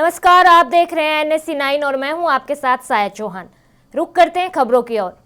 नमस्कार, आप देख रहे हैं NSC9 और मैं हूं आपके साथ साया चौहान। रुक करते हैं खबरों की ओर।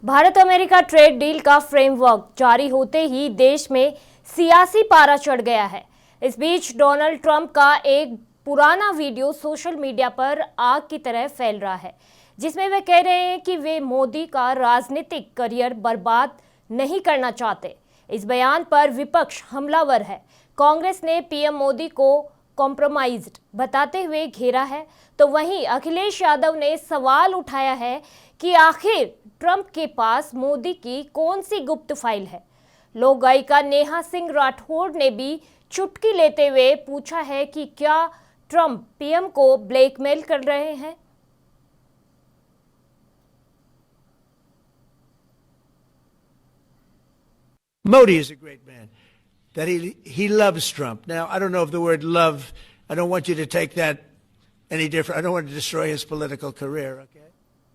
भारत अमेरिका ट्रेड डील का फ्रेमवर्क जारी होते ही देश में सियासी पारा चढ़ गया है। इस बीच डोनाल्ड ट्रंप का एक पुराना वीडियो सोशल मीडिया पर आग की तरह फैल रहा है, जिसमें वे कह रहे हैं कि वे मोदी का राजनीतिक करियर बर्बाद नहीं करना चाहते। इस बयान पर विपक्ष हमलावर है। कांग्रेस ने पीएम मोदी को कॉम्प्रोमाइज्ड बताते हुए घेरा है, तो वहीं अखिलेश यादव ने सवाल उठाया है कि आखिर ट्रंप के पास मोदी की कौन सी गुप्त फाइल है। लोक गायिका नेहा सिंह राठौड़ ने भी चुटकी लेते हुए पूछा है कि क्या ट्रंप पीएम को ब्लैकमेल कर रहे हैं। Modi is a great man. That he loves Trump. Now, I don't know if the word love, I don't want you to take that any different. I don't want to destroy his political career, okay?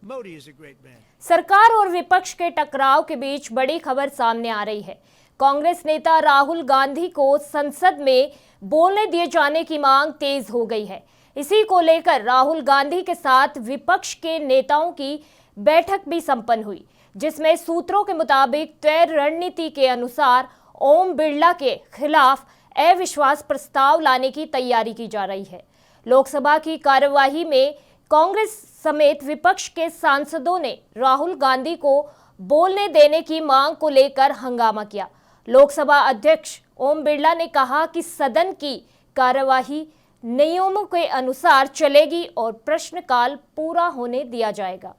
Modi is a great man. सरकार और विपक्ष के टकराव के बीच बड़ी खबर सामने आ रही है। कांग्रेस नेता राहुल गांधी को संसद में बोलने दिए जाने की मांग तेज हो गई है। इसी को लेकर राहुल गांधी के साथ विपक्ष के नेताओं की बैठक भी संपन्न हुई, जिसमें सूत्रों के मुताबिक तय रणनीति के अनुसार ओम बिरला के खिलाफ अविश्वास प्रस्ताव लाने की तैयारी की जा रही है। लोकसभा की कार्यवाही में कांग्रेस समेत विपक्ष के सांसदों ने राहुल गांधी को बोलने देने की मांग को लेकर हंगामा किया। लोकसभा अध्यक्ष ओम बिरला ने कहा कि सदन की कार्यवाही नियमों के अनुसार चलेगी और प्रश्नकाल पूरा होने दिया जाएगा।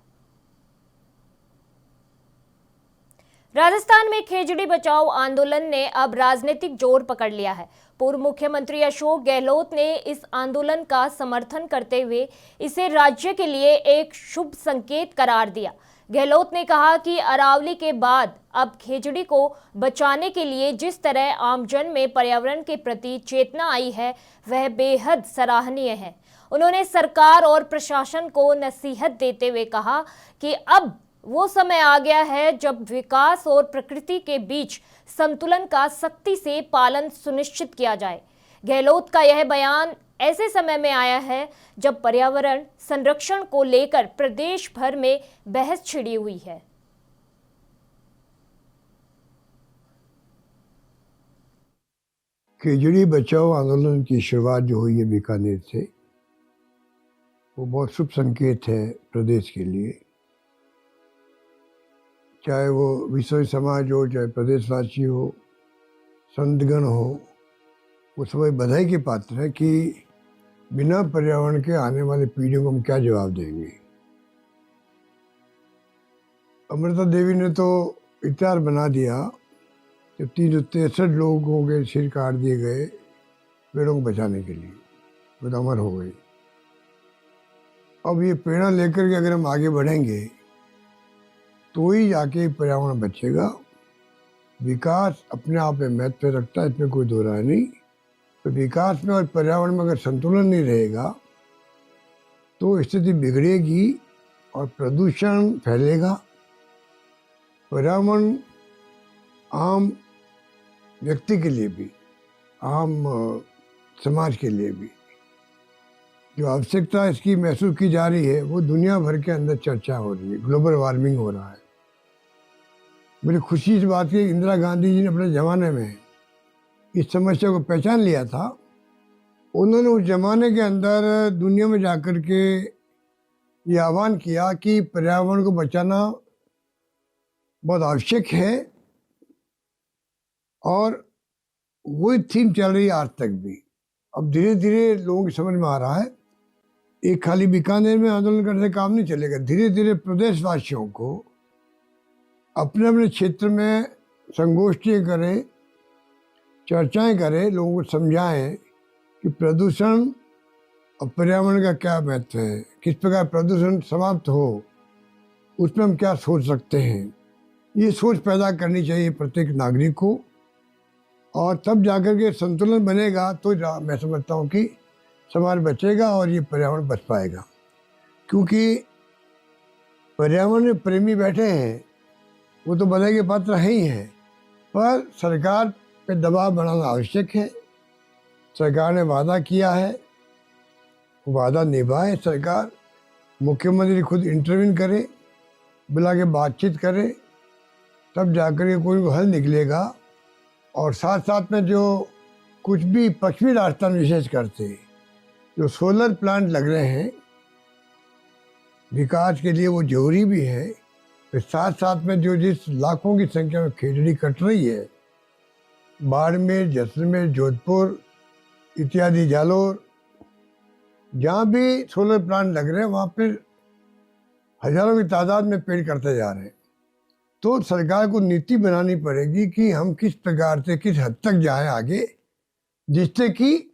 राजस्थान में खेजड़ी बचाओ आंदोलन ने अब राजनीतिक जोर पकड़ लिया है। पूर्व मुख्यमंत्री अशोक गहलोत ने इस आंदोलन का समर्थन करते हुए इसे राज्य के लिए एक शुभ संकेत करार दिया। गहलोत ने कहा कि अरावली के बाद अब खेजड़ी को बचाने के लिए जिस तरह आमजन में पर्यावरण के प्रति चेतना आई है, वह बेहद सराहनीय है। उन्होंने सरकार और प्रशासन को नसीहत देते हुए कहा कि अब वो समय आ गया है जब विकास और प्रकृति के बीच संतुलन का सख्ती से पालन सुनिश्चित किया जाए। गहलोत का यह बयान ऐसे समय में आया है जब पर्यावरण संरक्षण को लेकर प्रदेश भर में बहस छिड़ी हुई है। खेजड़ी बचाओ आंदोलन की शुरुआत जो हुई है बीकानेर से, वो बहुत शुभ संकेत है प्रदेश के लिए। चाहे वो विश्व समाज हो, चाहे प्रदेशवासी हो, संतगण हो, वो सभी बधाई के पात्र है कि बिना पर्यावरण के आने वाली पीढ़ियों को हम क्या जवाब देंगे। अमृता देवी ने तो इतिहास बना दिया कि 363 लोगों के सिर काट दिए गए पेड़ों को बचाने के लिए, वो तो अमर हो गई। अब ये प्रेरणा लेकर के अगर हम आगे बढ़ेंगे तो ही जाके पर्यावरण बचेगा। विकास अपने आप में महत्व रखता है, इसमें कोई दो राय नहीं। तो विकास में और पर्यावरण में अगर संतुलन नहीं रहेगा तो स्थिति बिगड़ेगी और प्रदूषण फैलेगा। पर्यावरण आम व्यक्ति के लिए भी, आम समाज के लिए भी जो आवश्यकता इसकी महसूस की जा रही है, वो दुनिया भर के अंदर चर्चा हो रही है। ग्लोबल वार्मिंग हो रहा है। बड़ी खुशी इस बात की, इंदिरा गांधी जी ने अपने ज़माने में इस समस्या को पहचान लिया था। उन्होंने उस ज़माने के अंदर दुनिया में जाकर के ये आह्वान किया कि पर्यावरण को बचाना बहुत आवश्यक है, और वही थीम चल रही है आज तक भी। अब धीरे धीरे लोगों की समझ में आ रहा है, एक खाली बीकानेर में आंदोलन करने से काम नहीं चलेगा। धीरे धीरे प्रदेशवासियों को अपने अपने क्षेत्र में संगोष्ठियाँ करें, चर्चाएं करें, लोगों को समझाएं कि प्रदूषण और पर्यावरण का क्या महत्व है, किस प्रकार प्रदूषण समाप्त हो, उसमें हम क्या सोच सकते हैं। ये सोच पैदा करनी चाहिए प्रत्येक नागरिक को, और तब जाकर के संतुलन बनेगा तो मैं समझता हूँ कि समाज बचेगा और ये पर्यावरण बच पाएगा। क्योंकि पर्यावरण प्रेमी बैठे हैं, वो तो बधाई के पात्र है ही हैं, पर सरकार पे दबाव बनाना आवश्यक है। सरकार ने वादा किया है, वादा निभाए सरकार, मुख्यमंत्री खुद इंटरव्यून करे, बुला के बातचीत करे, तब जाकर ये कोई हल निकलेगा। और साथ साथ में जो कुछ भी पश्चिमी राजस्थान विशेष करते जो सोलर प्लांट लग रहे हैं विकास के लिए, वो जरूरी भी है। फिर साथ साथ में जो जिस लाखों की संख्या में खेजड़ी कट रही है, बाड़मेर, जैसलमेर, जोधपुर इत्यादि, जालोर, जहाँ भी सोलर प्लांट लग रहे हैं वहाँ पे हजारों की तादाद में पेड़ कटते जा रहे हैं। तो सरकार को नीति बनानी पड़ेगी कि हम किस प्रकार से किस हद तक जाएं आगे, जिससे कि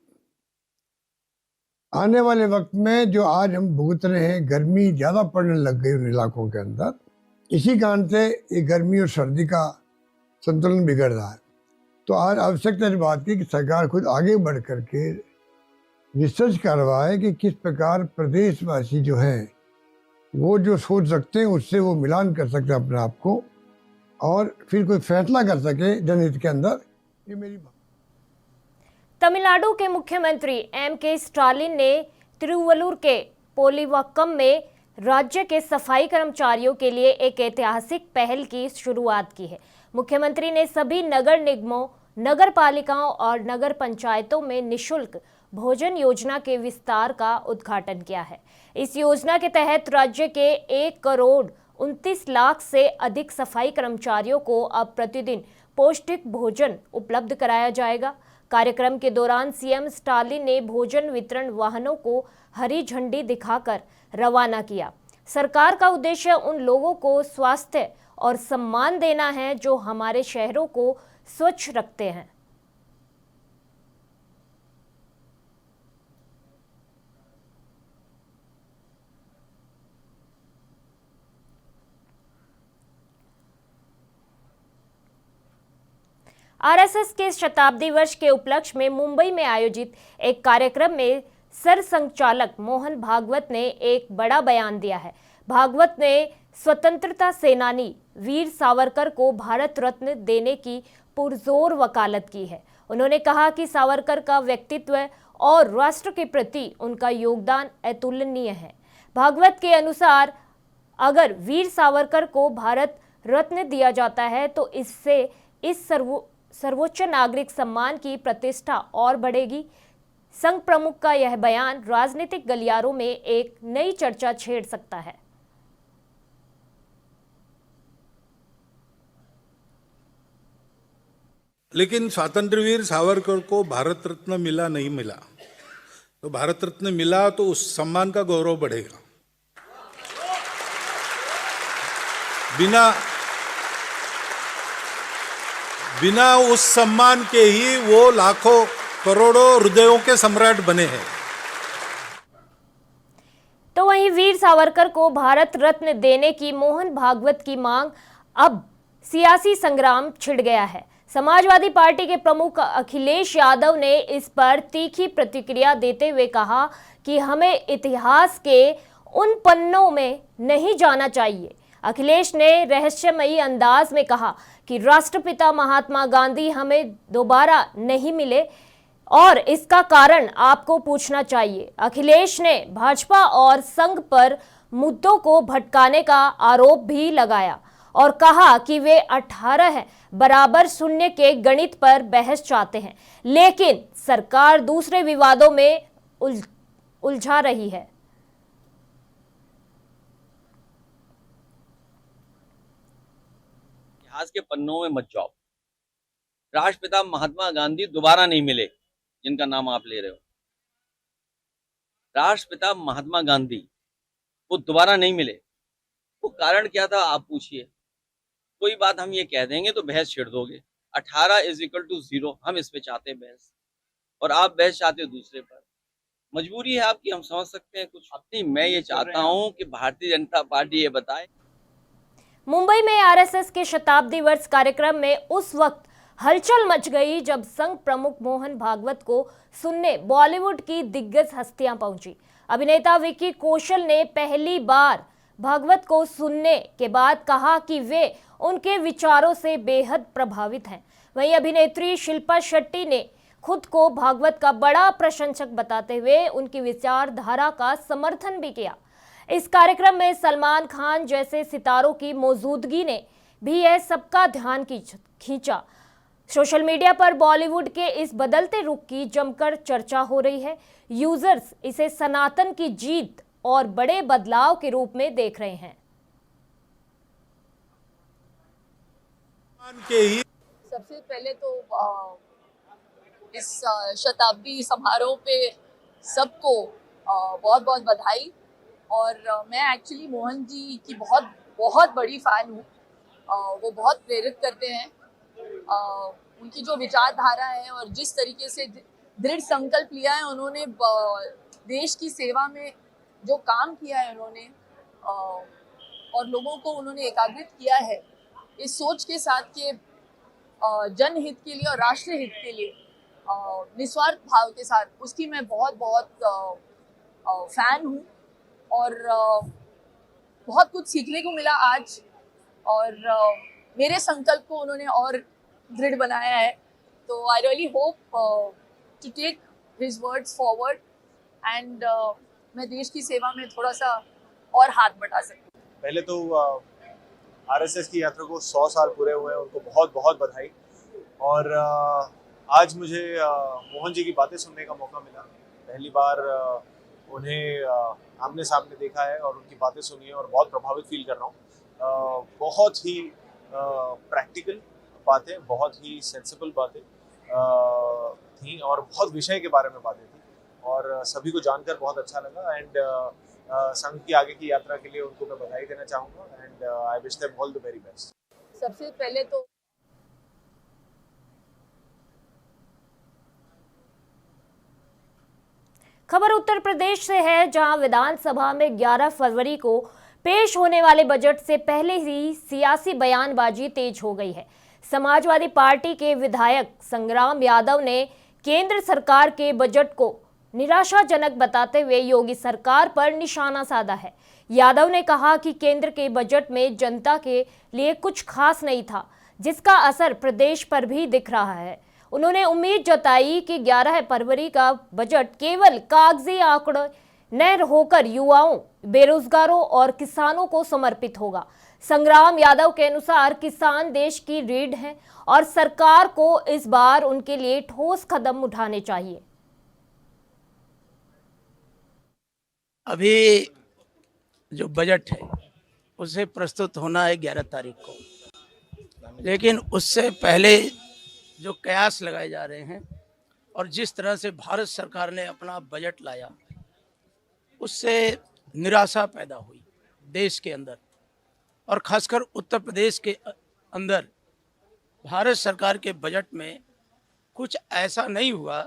आने वाले वक्त में जो आज हम भुगत रहे हैं, गर्मी ज़्यादा पड़ने लग गई उन इलाकों के अंदर, इसी कारण से ये गर्मी और सर्दी का संतुलन बिगड़ रहा है। तो आज आवश्यकता इस बात की कि सरकार खुद आगे बढ़ करके रिसर्च करवाए कि किस प्रकार प्रदेशवासी जो हैं वो जो सोच सकते हैं उससे वो मिलान कर सकते हैं अपने आप को, और फिर कोई फैसला कर सके जनहित के अंदर। ये मेरी बात। तमिलनाडु के मुख्यमंत्री M.K. स्टालिन ने तिरुवल्लुर के पोलिवक्कम में राज्य के सफाई कर्मचारियों के लिए एक ऐतिहासिक पहल की शुरुआत की है। मुख्यमंत्री ने सभी नगर निगमों, नगर पालिकाओं और नगर पंचायतों में निःशुल्क भोजन योजना के विस्तार का उद्घाटन किया है। इस योजना के तहत राज्य के 1,29,00,000 से अधिक सफाई कर्मचारियों को अब प्रतिदिन पौष्टिक भोजन उपलब्ध कराया जाएगा। कार्यक्रम के दौरान सीएम स्टालिन ने भोजन वितरण वाहनों को हरी झंडी दिखाकर रवाना किया। सरकार का उद्देश्य उन लोगों को स्वास्थ्य और सम्मान देना है जो हमारे शहरों को स्वच्छ रखते हैं। आरएसएस के शताब्दी वर्ष के उपलक्ष्य में मुंबई में आयोजित एक कार्यक्रम में सरसंघचालक मोहन भागवत ने एक बड़ा बयान दिया है। भागवत ने स्वतंत्रता सेनानी वीर सावरकर को भारत रत्न देने की पुरजोर वकालत की है। उन्होंने कहा कि सावरकर का व्यक्तित्व और राष्ट्र के प्रति उनका योगदान अतुलनीय है। भागवत के अनुसार अगर वीर सावरकर को भारत रत्न दिया जाता है तो इससे इस सर्वोच्च नागरिक सम्मान की प्रतिष्ठा और बढ़ेगी। संघ प्रमुख का यह बयान राजनीतिक गलियारों में एक नई चर्चा छेड़ सकता है। लेकिन स्वातंत्र्यवीर सावरकर को भारत रत्न मिला नहीं मिला, तो भारत रत्न मिला तो उस सम्मान का गौरव बढ़ेगा। बिना उस सम्मान के ही वो लाखों करोड़ों हृदयों के सम्राट बने हैं। तो वहीं वीर सावरकर को भारत रत्न देने की मोहन भागवत की मांग अब सियासी संग्राम छिड़ गया है। समाजवादी पार्टी के प्रमुख अखिलेश यादव ने इस पर तीखी प्रतिक्रिया देते हुए कहा कि हमें इतिहास के उन पन्नों में नहीं जाना चाहिए। अखिलेश ने रहस्यमयी अंदाज में कहा कि राष्ट्रपिता महात्मा गांधी हमें दोबारा नहीं मिले और इसका कारण आपको पूछना चाहिए। अखिलेश ने भाजपा और संघ पर मुद्दों को भटकाने का आरोप भी लगाया और कहा कि वे 18 बराबर शून्य के गणित पर बहस चाहते हैं, लेकिन सरकार दूसरे विवादों में उलझा रही है। इतिहास के पन्नों में मत जाओ। राष्ट्रपिता महात्मा गांधी दोबारा नहीं मिले, जिनका नाम आप ले रहे हो। राष्ट्रपिता महात्मा गांधी वो दोबारा नहीं मिले, वो कारण क्या था आप पूछिए। कोई बात हम ये कह देंगे तो बहस छेड़ दोगे। 18 = 0 हम इस पे चाहते हैं बहस, और आप बहस चाहते हो दूसरे पर। मजबूरी है आपकी, हम समझ सकते हैं कुछ अपनी। मैं ये चाहता हूं कि भारतीय जनता पार्टी ये बताए। मुंबई में आरएसएस के शताब्दी वर्ष कार्यक्रम में उस वक्त हलचल मच गई जब संघ प्रमुख मोहन भागवत को सुनने बॉलीवुड की दिग्गज हस्तियां पहुंची। अभिनेता विक्की कौशल ने पहली बार भागवत को सुनने के बाद कहा कि वे उनके विचारों से बेहद प्रभावित हैं। वहीं अभिनेत्री शिल्पा शेट्टी ने खुद को भागवत का बड़ा प्रशंसक बताते हुए उनकी विचारधारा का समर्थन भी किया। इस कार्यक्रम में सलमान खान जैसे सितारों की मौजूदगी ने भी यह सबका ध्यान खींचा। सोशल मीडिया पर बॉलीवुड के इस बदलते रुख की जमकर चर्चा हो रही है। यूजर्स इसे सनातन की जीत और बड़े बदलाव के रूप में देख रहे हैं। सबसे पहले तो इस शताब्दी समारोह पे सबको बहुत बहुत बधाई। और मैं एक्चुअली मोहन जी की बहुत बहुत बड़ी फ़ैन हूँ। वो बहुत प्रेरित करते हैं। उनकी जो विचारधारा है और जिस तरीके से दृढ़ संकल्प लिया है उन्होंने, देश की सेवा में जो काम किया है उन्होंने, और लोगों को उन्होंने एकाग्रित किया है इस सोच के साथ कि जनहित के लिए और राष्ट्र हित के लिए निस्वार्थ भाव के साथ, उसकी मैं बहुत बहुत फ़ैन हूँ। और बहुत कुछ सीखने को मिला आज, और मेरे संकल्प को उन्होंने और दृढ़ बनाया है। तो I really hope to take his words forward and मैं देश की सेवा में थोड़ा सा और हाथ बटा सकूँ। पहले तो आरएसएस की यात्रा को 100 साल पूरे हुए हैं, उनको बहुत बहुत बधाई। और आज मुझे मोहन जी की बातें सुनने का मौका मिला। पहली बार उन्हें आमने सामने देखा है और उनकी बातें सुनी है और बहुत प्रभावित फील कर रहा हूँ। बहुत ही प्रैक्टिकल बातें, बहुत ही सेंसिबल बातें थी और बहुत विषय के बारे में बातें थी और सभी को जानकर बहुत अच्छा लगा। एंड संघ की आगे की यात्रा के लिए उनको मैं बधाई देना चाहूँगा and I wish them all the very best. सबसे पहले तो खबर उत्तर प्रदेश से है, जहां विधानसभा में 11 फरवरी को पेश होने वाले बजट से पहले ही सियासी बयानबाजी तेज हो गई है। समाजवादी पार्टी के विधायक संग्राम यादव ने केंद्र सरकार के बजट को निराशाजनक बताते हुए योगी सरकार पर निशाना साधा है। यादव ने कहा कि केंद्र के बजट में जनता के लिए कुछ खास नहीं था, जिसका असर प्रदेश पर भी दिख रहा है। उन्होंने उम्मीद जताई कि 11 फरवरी का बजट केवल कागजी आंकड़े न होकर युवाओं, बेरोजगारों और किसानों को समर्पित होगा। संग्राम यादव के अनुसार किसान देश की रीढ़ हैं और सरकार को इस बार उनके लिए ठोस कदम उठाने चाहिए। अभी जो बजट है उसे प्रस्तुत होना है 11 तारीख को, लेकिन उससे पहले जो कयास लगाए जा रहे हैं और जिस तरह से भारत सरकार ने अपना बजट लाया, उससे निराशा पैदा हुई देश के अंदर और खासकर उत्तर प्रदेश के अंदर। भारत सरकार के बजट में कुछ ऐसा नहीं हुआ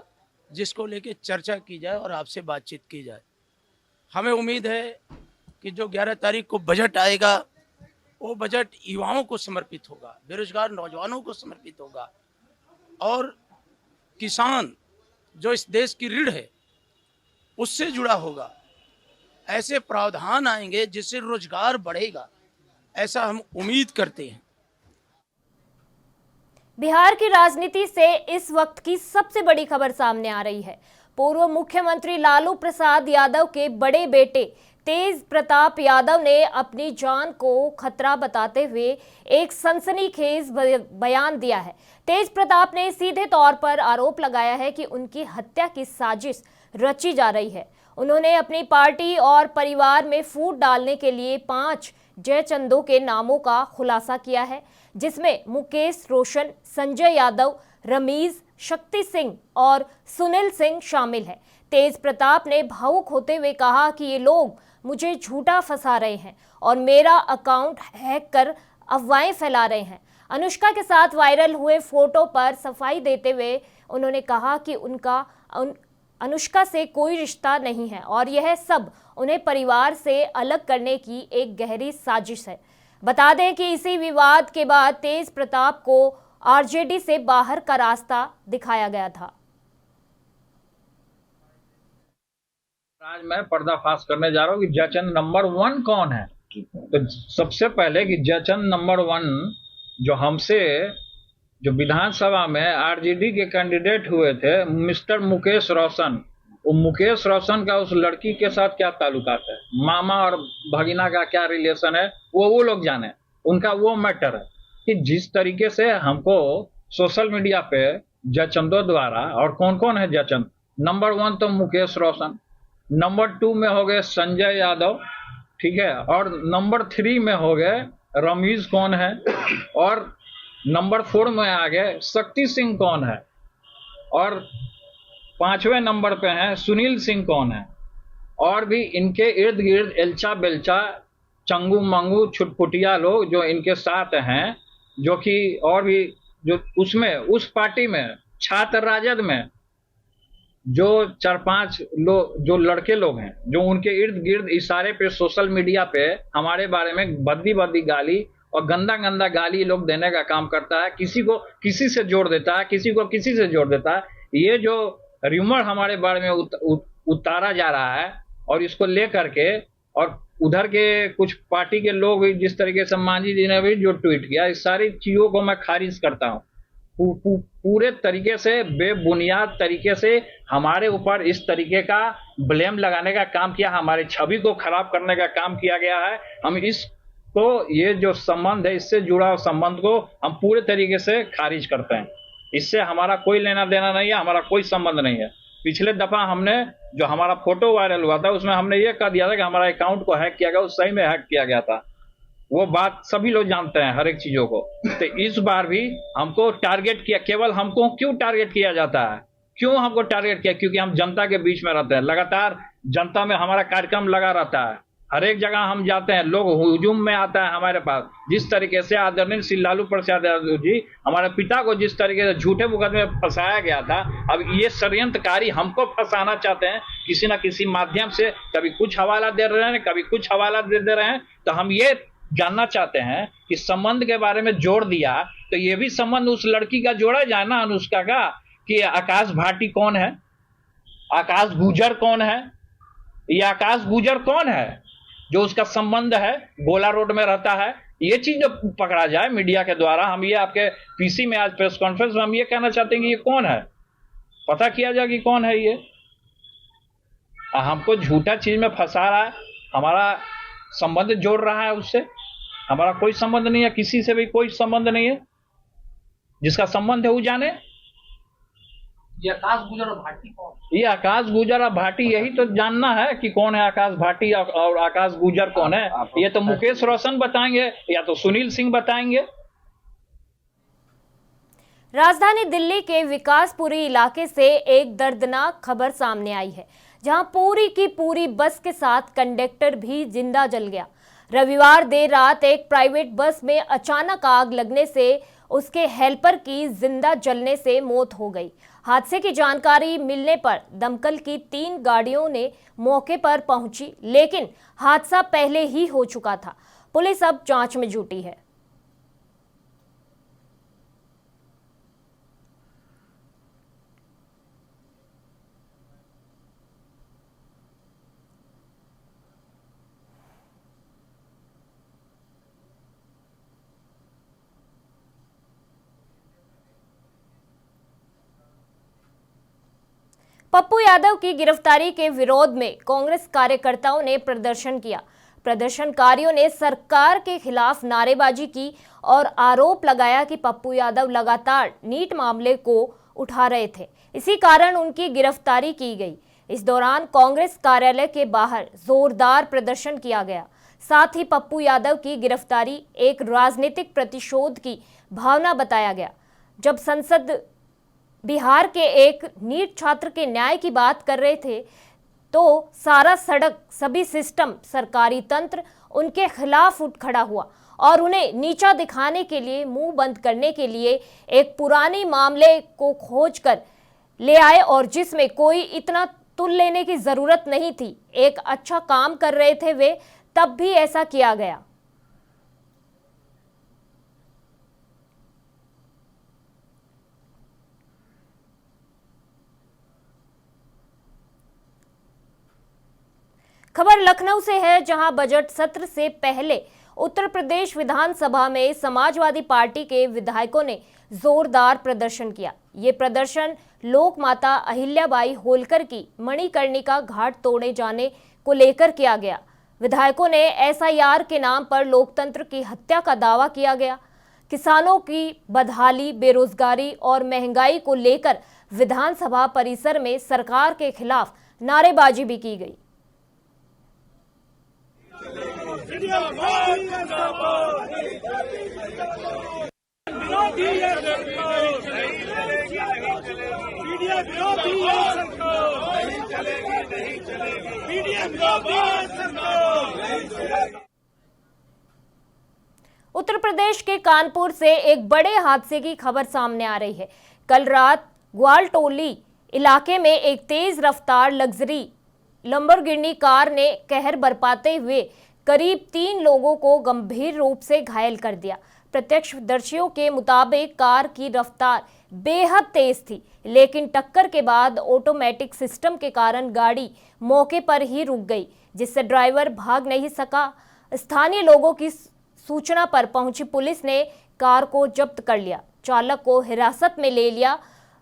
जिसको लेके चर्चा की जाए और आपसे बातचीत की जाए। हमें उम्मीद है कि जो 11 तारीख को बजट आएगा वो बजट युवाओं को समर्पित होगा, बेरोजगार नौजवानों को समर्पित होगा और किसान जो इस देश की रीढ़ है उससे जुड़ा होगा। ऐसे प्रावधान आएंगे जिससे रोजगार बढ़ेगा, ऐसा हम उम्मीद करते हैं। बिहार की राजनीति से इस वक्त की सबसे बड़ी खबर सामने आ रही है। पूर्व मुख्यमंत्री लालू प्रसाद यादव के बड़े बेटे तेज प्रताप यादव ने अपनी जान को खतरा बताते हुए एक सनसनीखेज बयान दिया है। तेज प्रताप ने सीधे तौर पर आरोप लगाया है कि उनकी हत्या की साजिश रची जा रही है। उन्होंने अपनी पार्टी और परिवार में फूट डालने के लिए 5 जयचंदों के नामों का खुलासा किया है, जिसमें मुकेश रोशन, संजय यादव, रमीज, शक्ति सिंह और सुनील सिंह शामिल है। तेज प्रताप ने भावुक होते हुए कहा कि ये लोग मुझे झूठा फंसा रहे हैं और मेरा अकाउंट हैक कर अफवाहें फैला रहे हैं। अनुष्का के साथ वायरल हुए फोटो पर सफाई देते हुए उन्होंने कहा कि उनका अनुष्का से कोई रिश्ता नहीं है और यह सब उन्हें परिवार से अलग करने की एक गहरी साजिश है। बता दें कि इसी विवाद के बाद तेज प्रताप को आरजेडी से बाहर का रास्ता दिखाया गया था। आज मैं पर्दाफाश करने जा रहा हूँ कि जयचंद नंबर 1 कौन है। तो सबसे पहले कि जयचंद नंबर 1 जो हमसे जो विधानसभा में आरजेडी के कैंडिडेट हुए थे मिस्टर मुकेश रोशन, वो मुकेश रोशन का उस लड़की के साथ क्या ताल्लुकात है, मामा और भगिना का क्या रिलेशन है, वो लोग जाने, उनका वो मैटर है। कि जिस तरीके से हमको सोशल मीडिया पे जयचंदो द्वारा, और कौन कौन है जयचंद, नंबर 1 तो मुकेश रोशन, नंबर 2 में हो गए संजय यादव, ठीक है, और नंबर 3 में हो गए रमीज कौन है, और नंबर 4 में आ गए शक्ति सिंह कौन है, और 5वें नंबर पे हैं सुनील सिंह कौन है, और भी इनके इर्द गिर्द एल्चा बेल्चा चंगू मंगू छुटपुटिया लोग जो इनके साथ हैं, जो कि और भी जो उसमें उस पार्टी में छात्र राजद में जो 4-5 लोग जो लड़के लोग हैं जो उनके इर्द गिर्द इशारे पे सोशल मीडिया पे हमारे बारे में भद्दी भद्दी गाली और गंदा गंदा गाली लोग देने का काम करता है, किसी को किसी से जोड़ देता है, किसी को किसी से जोड़ देता है। ये जो र्यूमर हमारे बारे में उतारा जा रहा है और इसको लेकर के, और उधर के कुछ पार्टी के लोग भी जिस तरीके से मांझी जी ने भी जो ट्वीट किया, इस सारी चीजों को मैं खारिज करता हूँ। पूरे तरीके से बेबुनियाद तरीके से हमारे ऊपर इस तरीके का ब्लेम लगाने का काम किया, हमारी छवि को खराब करने का काम किया गया है। हम इसको, ये जो संबंध है, इससे जुड़ा संबंध को हम पूरे तरीके से खारिज करते हैं। इससे हमारा कोई लेना देना नहीं है, हमारा कोई संबंध नहीं है। पिछले दफा हमने जो हमारा फोटो वायरल हुआ था उसमें हमने ये कह दिया था कि हमारा अकाउंट को हैक किया गया, वो सही में हैक किया गया था, वो बात सभी लोग जानते हैं हर एक चीजों को। तो इस बार भी हमको टारगेट किया, केवल हमको क्यों टारगेट किया जाता है, क्यों हमको टारगेट किया? क्योंकि हम जनता के बीच में रहते हैं, लगातार जनता में हमारा कार्यक्रम लगा रहता है, हर एक जगह हम जाते हैं, लोग हुजूम में आता है हमारे पास। जिस तरीके से आदरणीय श्री लालू प्रसाद यादव जी, हमारे पिता को जिस तरीके से झूठे मुकदमे में फंसाया गया था, अब ये षड्यंत्रकारी हमको फंसाना चाहते हैं किसी न किसी माध्यम से। कभी कुछ हवाला दे रहे हैं, कभी कुछ हवाला दे रहे हैं। तो हम ये जानना चाहते हैं कि संबंध के बारे में जोड़ दिया, तो ये भी संबंध उस लड़की का जोड़ा जाए ना, अनुष्का का, कि आकाश भाटी कौन है, आकाश गुजर कौन है, ये आकाश गुजर कौन है जो उसका संबंध है, गोला रोड में रहता है। ये चीज जो पकड़ा जाए मीडिया के द्वारा। हम ये आपके पीसी में आज प्रेस कॉन्फ्रेंस में हम ये कहना चाहते हैं कि ये कौन है, पता किया जाए कि कौन है ये। हमको झूठा चीज में फंसा रहा है, हमारा संबंध जोड़ रहा है उससे। हमारा कोई संबंध नहीं है, किसी से भी कोई संबंध नहीं है। जिसका संबंध है वो जाने। ये आकाश गुजर और भाटी कौन? ये आकाश गुजर और भाटी, यही तो जानना है कि कौन है आकाश भाटी और आकाश गुजर कौन है। ये तो मुकेश रोशन बताएंगे या तो सुनील सिंह बताएंगे। राजधानी दिल्ली के विकासपुरी इलाके से एक दर्दनाक खबर सामने आई है, जहां पूरी की पूरी बस के साथ कंडक्टर भी जिंदा जल गया। रविवार देर रात एक प्राइवेट बस में अचानक आग लगने से उसके हेल्पर की जिंदा जलने से मौत हो गई। हादसे की जानकारी मिलने पर दमकल की 3 गाड़ियों ने मौके पर पहुंची, लेकिन हादसा पहले ही हो चुका था। पुलिस अब जांच में जुटी है। पप्पू यादव की गिरफ्तारी के विरोध में कांग्रेस कार्यकर्ताओं ने प्रदर्शन किया। प्रदर्शनकारियों ने सरकार के खिलाफ नारेबाजी की और आरोप लगाया कि पप्पू यादव लगातार नीट मामले को उठा रहे थे, इसी कारण उनकी गिरफ्तारी की गई। इस दौरान कांग्रेस कार्यालय के बाहर जोरदार प्रदर्शन किया गया। साथ ही पप्पू यादव की गिरफ्तारी एक राजनीतिक प्रतिशोध की भावना बताया गया। जब संसद बिहार के एक नीट छात्र के न्याय की बात कर रहे थे, तो सारा सड़क, सभी सिस्टम, सरकारी तंत्र उनके खिलाफ उठ खड़ा हुआ और उन्हें नीचा दिखाने के लिए, मुंह बंद करने के लिए एक पुराने मामले को खोज कर ले आए, और जिसमें कोई इतना तुल लेने की जरूरत नहीं थी। एक अच्छा काम कर रहे थे वे, तब भी ऐसा किया गया। खबर लखनऊ से है, जहां बजट सत्र से पहले उत्तर प्रदेश विधानसभा में समाजवादी पार्टी के विधायकों ने जोरदार प्रदर्शन किया। ये प्रदर्शन लोक माता अहिल्याबाई होलकर की मणिकर्णिका घाट तोड़े जाने को लेकर किया गया। विधायकों ने एसआईआर के नाम पर लोकतंत्र की हत्या का दावा किया गया। किसानों की बदहाली, बेरोजगारी और महंगाई को लेकर विधानसभा परिसर में सरकार के खिलाफ नारेबाजी भी की गई। उत्तर प्रदेश के कानपुर से एक बड़े हादसे की खबर सामने आ रही है। कल रात ग्वालटोली इलाके में एक तेज रफ्तार लग्जरी लंबोर्गिनी कार ने कहर बरपाते हुए करीब 3 लोगों को गंभीर रूप से घायल कर दिया। प्रत्यक्षदर्शियों के मुताबिक कार की रफ्तार बेहद तेज थी, लेकिन टक्कर के बाद ऑटोमेटिक सिस्टम के कारण गाड़ी मौके पर ही रुक गई, जिससे ड्राइवर भाग नहीं सका। स्थानीय लोगों की सूचना पर पहुंची पुलिस ने कार को जब्त कर लिया, चालक को हिरासत में ले लिया।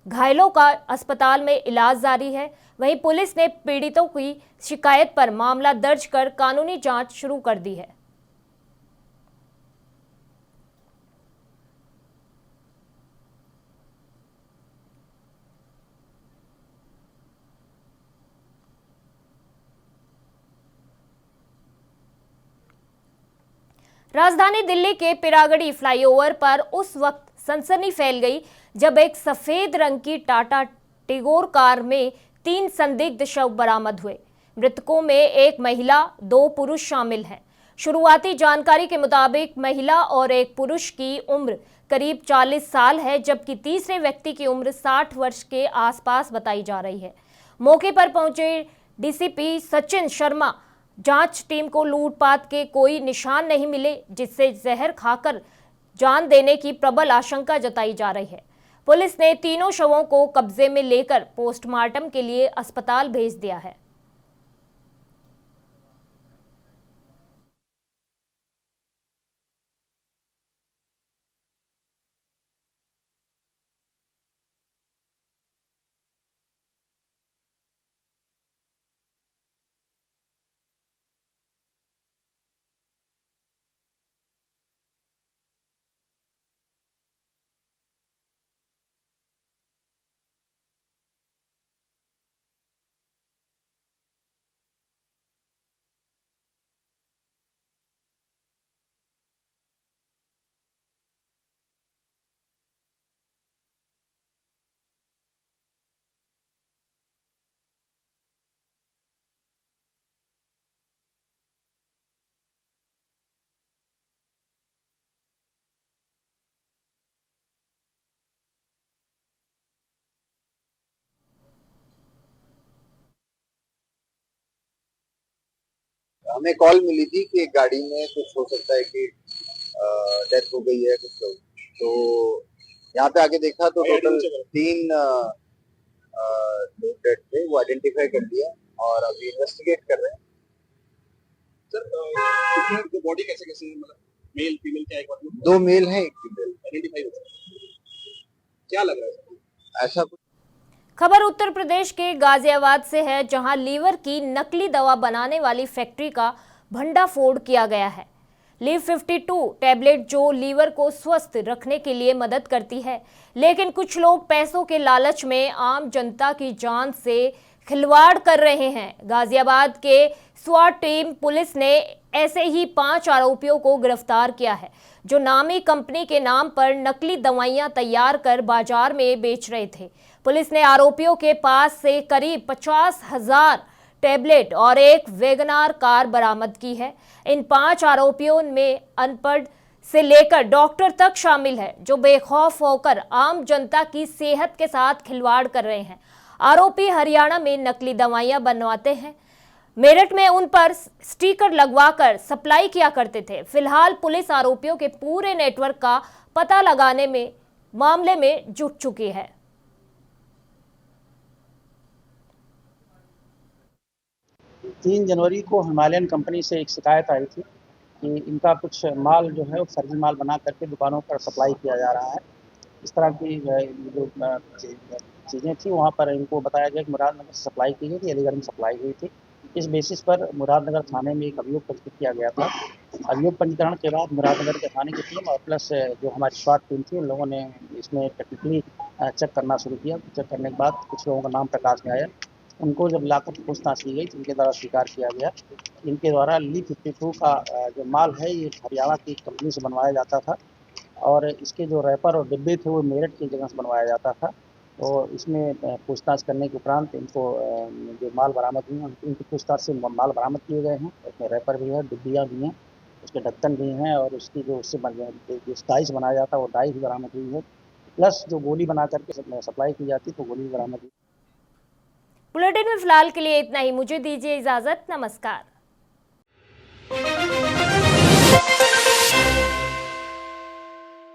घायलों का अस्पताल में इलाज जारी है। वहीं पुलिस ने पीड़ितों की शिकायत पर मामला दर्ज कर कानूनी जांच शुरू कर दी है। राजधानी दिल्ली के पिरागड़ी फ्लाईओवर पर उस वक्त सनसनी फैल गई जब एक सफेद रंग की टाटा टिगोर कार में 3 संदिग्ध शव बरामद हुए। मृतकों में एक महिला, 2 पुरुष शामिल हैं। शुरुआती जानकारी के मुताबिक महिला और एक पुरुष की उम्र करीब 40 साल है, जबकि तीसरे व्यक्ति की उम्र 60 वर्ष के आसपास बताई जा रही है। मौके पर पहुंचे डीसीपी सचिन शर्मा जांच टीम को लूटपाट के कोई निशान नहीं मिले, जिससे जहर खाकर जान देने की प्रबल आशंका जताई जा रही है। पुलिस ने तीनों शवों को कब्जे में लेकर पोस्टमार्टम के लिए अस्पताल भेज दिया है। हमें कॉल मिली थी कि गाड़ी में कुछ हो सकता है कि डेथ हो गई है कुछ लोग, तो यहाँ पे आके देखा तो टोटल 3 लोग डेथ थे, वो आइडेंटिफाई कर दिया और अभी इन्वेस्टिगेट कर रहे हैं। सर बॉडी कैसे कैसे मतलब मेल फीमेल क्या है? 2 मेल है, 1 फीमेल आइडेंटिफाई हो क्या लग रहा है ऐसा कुछ। खबर उत्तर प्रदेश के गाजियाबाद से है, जहां लीवर की नकली दवा बनाने वाली फैक्ट्री का भंडाफोड़ किया गया है। लीव 52 टैबलेट जो लीवर को स्वस्थ रखने के लिए मदद करती है, लेकिन कुछ लोग पैसों के लालच में आम जनता की जान से खिलवाड़ कर रहे हैं। गाजियाबाद के स्वाट टीम पुलिस ने ऐसे ही 5 आरोपियों को गिरफ्तार किया है, जो नामी कंपनी के नाम पर नकली दवाइयां तैयार कर बाजार में बेच रहे थे। पुलिस ने आरोपियों के पास से करीब 50,000 टैबलेट और एक वैगनार कार बरामद की है। इन 5 आरोपियों में अनपढ़ से लेकर डॉक्टर तक शामिल है, जो बेखौफ होकर आम जनता की सेहत के साथ खिलवाड़ कर रहे हैं। आरोपी हरियाणा में नकली दवाइयां बनवाते हैं, मेरठ में उन पर स्टिकर लगवाकर सप्लाई किया करते थे। फिलहाल पुलिस आरोपियों के पूरे नेटवर्क का पता लगाने में मामले में जुट चुकी है। 3 जनवरी को हिमालयन कंपनी से एक शिकायत आई थी कि इनका कुछ माल जो है वो फर्जी माल बना करके दुकानों पर सप्लाई किया जा रहा है। इस तरह की जो चीज़ें थी वहाँ पर इनको बताया गया कि मुरादनगर से सप्लाई की गई थी, अलीगढ़ में सप्लाई हुई थी। इस बेसिस पर मुरादनगर थाने में एक अभियोग पंजीकृत किया गया था। अभियोग पंजीकरण के बाद मुरादनगर के थाने की टीम और प्लस जो हमारी स्वाट टीम थी उन लोगों ने इसमें टेक्निकली चेक करना शुरू किया। चेक करने के बाद कुछ लोगों का नाम प्रकाश में आया। उनको जब लाकर पूछताछ की गई तो इनके द्वारा स्वीकार किया गया। इनके द्वारा ली 52 का जो माल है ये हरियाणा की कंपनी से बनवाया जाता था और इसके जो रैपर और डिब्बे थे वो मेरठ की जगह से बनवाया जाता था। तो इसमें पूछताछ करने के उपरांत इनको जो माल बरामद हुए हैं इनकी पूछताछ से माल बरामद किए गए हैं। उसमें रैपर भी है, डिब्बियाँ भी हैं, उसके ढक्कन भी हैं और उसकी जो उससे जो डाइस बनाया जाता है वो डाई भी बरामद हुई है। प्लस जो गोली बना करके सप्लाई की जाती है तो गोली भी बरामद हुई। बुलेटिन में फिलहाल के लिए इतना ही। मुझे दीजिए इजाजत। नमस्कार।